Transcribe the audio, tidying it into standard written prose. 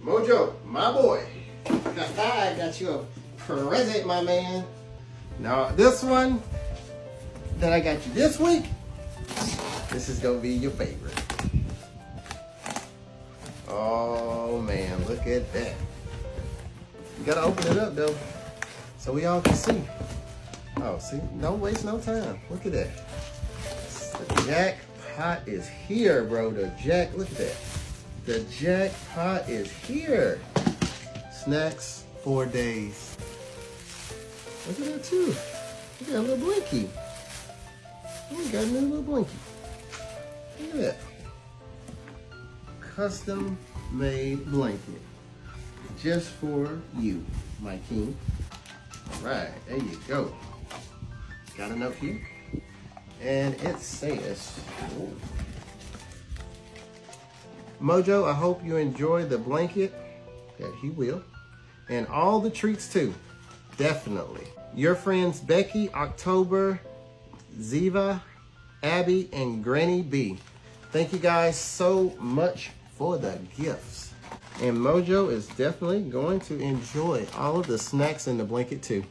Mojo, my boy. I got you a present, my man. Now, this one that I got you this week, this is gonna be your favorite. Oh man, look at that. You gotta open it up though, so we all can see. Oh, see, don't waste no time. Look at that. The jackpot is here, bro. The jack, look at that. The jackpot is here. Snacks 4 days. Look at that too. You got a little blinky. You got a new little blinky. Look at that. Custom made blanket. Just for you, my king. All right, there you go. Got a note here. And it says, ooh. Mojo, I hope you enjoy the blanket. That he will. And all the treats too. Definitely. Your friends Becky, October, Ziva, Abby, and Granny B. Thank you guys so much for the gifts. And Mojo is definitely going to enjoy all of the snacks in the blanket too.